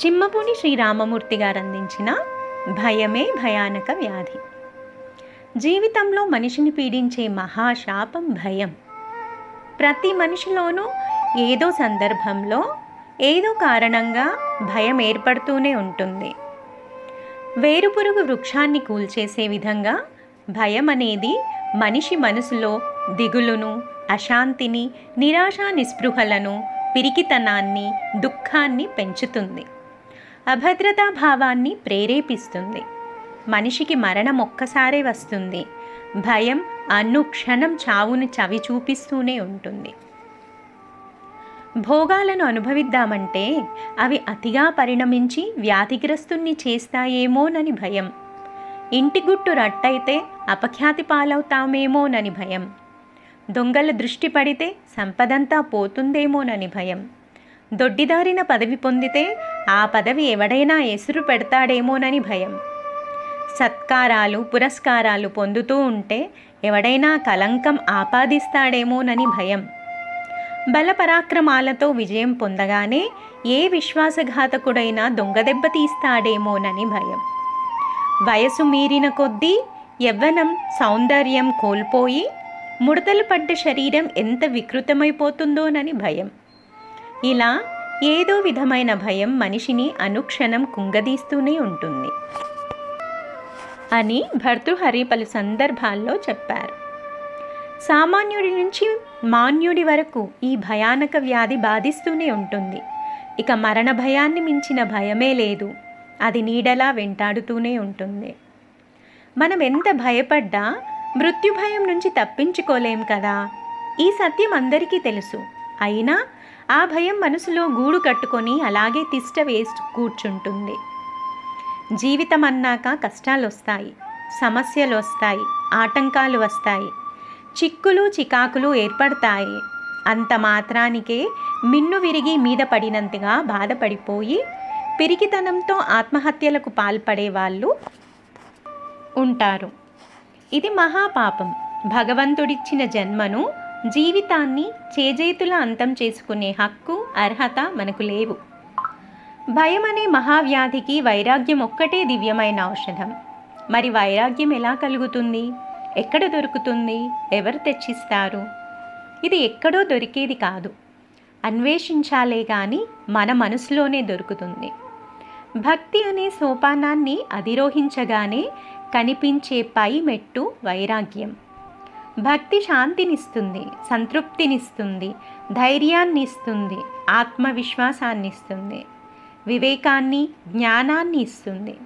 చిమ్మపూడి శ్రీరామమూర్తి గారు అందించిన భయమే భయానక వ్యాధి. జీవితంలో మనిషిని పీడించే మహాశాపం భయం. ప్రతి మనిషిలోనూ ఏదో సందర్భంలో ఏదో కారణంగా భయం ఏర్పడుతూనే ఉంటుంది. వేరుపురుగు వృక్షాన్ని కూల్చేసే విధంగా భయం అనేది మనిషి మనసులో దిగులును, అశాంతిని, నిరాశ నిస్పృహలను, పిరికితనాన్ని, దుఃఖాన్ని పెంచుతుంది. అభద్రతా భావాన్ని ప్రేరేపిస్తుంది. మనిషికి మరణం ఒక్కసారే వస్తుంది. భయం అనుక్షణం చావును చవి చూపిస్తూనే ఉంటుంది. భోగాలను అనుభవిద్దామంటే అవి అతిగా పరిణమించి వ్యాధిగ్రస్తుణ్ణి చేస్తాయేమోనని భయం. ఇంటి గుట్టు రట్టయితే అపఖ్యాతి పాలవుతామేమోనని భయం. దొంగల దృష్టి పడితే సంపదంతా పోతుందేమోనని భయం. దొడ్డిదారిన పదవి పొందితే ఆ పదవి ఎవడైనా ఎసురు పెడతాడేమోనని భయం. సత్కారాలు, పురస్కారాలు పొందుతూ ఉంటే ఎవడైనా కలంకం ఆపాదిస్తాడేమోనని భయం. బలపరాక్రమాలతో విజయం పొందగానే ఏ విశ్వాసఘాతకుడైనా దొంగదెబ్బ తీస్తాడేమోనని భయం. వయసు మీరిన కొద్దీ యవ్వనం సౌందర్యం కోల్పోయి ముడతలు పడ్డ శరీరం ఎంత వికృతమైపోతుందోనని భయం. ఇలా ఏదో విధమైన భయం మనిషిని అనుక్షణం కుంగదీస్తూనే ఉంటుంది అని భర్తృహరి పలు సందర్భాల్లో చెప్పారు. సామాన్యుడి నుంచి మాన్యుడి వరకు ఈ భయానక వ్యాధి బాధిస్తూనే ఉంటుంది. ఇక మరణ భయాన్ని మించిన భయమే లేదు. అది నీడలా వెంటాడుతూనే ఉంటుంది. మనం ఎంత భయపడ్డా మృత్యు భయం నుంచి తప్పించుకోలేం కదా. ఈ సత్యం అందరికీ తెలుసు. అయినా ఆ భయం మనసులో గూడు కట్టుకొని అలాగే తిష్ట వేసి కూర్చుంటుంది. జీవితం అన్నాక కష్టాలు వస్తాయి, సమస్యలు వస్తాయి, ఆటంకాలు వస్తాయి, చిక్కులు చికాకులు ఏర్పడతాయి. అంత మాత్రానికే మిన్ను విరిగి మీద పడినంతగా బాధపడిపోయి పిరికితనంతో ఆత్మహత్యలకు పాల్పడే వాళ్ళు ఉంటారు. ఇది మహాపాపం. భగవంతుడిచ్చిన జన్మను, జీవితాన్ని చేజేతులా అంతం చేసుకునే హక్కు, అర్హత మనకు లేవు. భయం అనే మహావ్యాధికి వైరాగ్యం ఒక్కటే దివ్యమైన ఔషధం. మరి వైరాగ్యం ఎలా కలుగుతుంది? ఎక్కడ దొరుకుతుంది? ఎవరు తెచ్చిస్తారు? ఇది ఎక్కడో దొరికేది కాదు. అన్వేషించాలే కానీ మన మనసులోనే దొరుకుతుంది. భక్తి అనే సోపానాన్ని అధిరోహించగానే కనిపించే పై మెట్టు వైరాగ్యం. భక్తి శాంతినిస్తుంది, సంతృప్తినిస్తుంది, ధైర్యాన్ని ఇస్తుంది, ఆత్మవిశ్వాసాన్ని ఇస్తుంది, వివేకాన్ని, జ్ఞానాన్ని ఇస్తుంది.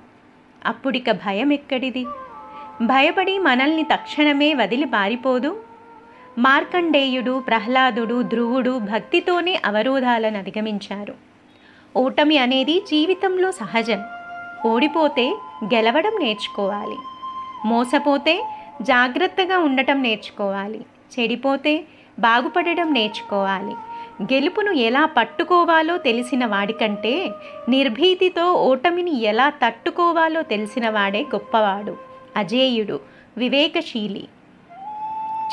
అప్పుడిక భయం ఎక్కడిది? భయపడి మనల్ని తక్షణమే వదిలి పారిపోదు. మార్కండేయుడు, ప్రహ్లాదుడు, ధ్రువుడు భక్తితోనే అవరోధాలను అధిగమించారు. ఓటమి అనేది జీవితంలో సహజం. ఓడిపోతే గెలవడం నేర్చుకోవాలి. మోసపోతే జాగ్రత్తగా ఉండటం నేర్చుకోవాలి. చెడిపోతే బాగుపడడం నేర్చుకోవాలి. గెలుపును ఎలా పట్టుకోవాలో తెలిసిన వాడికంటే నిర్భీతితో ఓటమిని ఎలా తట్టుకోవాలో తెలిసిన వాడే గొప్పవాడు, అజేయుడు, వివేకశీలి.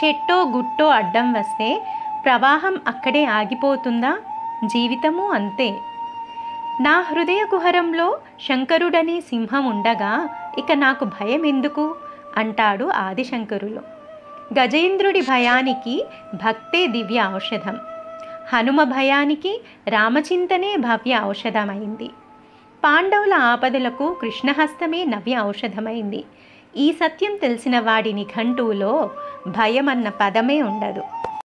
చెట్టో గుట్టో అడ్డం వస్తే ప్రవాహం అక్కడే ఆగిపోతుందా? జీవితము అంతే. నా హృదయ కుహరంలో శంకరుడనే సింహం ఉండగా ఇక నాకు భయం ఎందుకు అంటాడు ఆదిశంకరులు. గజేంద్రుడి భయానికి భక్తే దివ్య ఔషధం. హనుమ భయానికి రామచింతనే భవ్య ఔషధమైంది. పాండవుల ఆపదలకు కృష్ణహస్తమే నవ్య ఔషధమైంది. ఈ సత్యం తెలిసిన వాడి నిఘంటువులో భయం అన్న పదమే ఉండదు.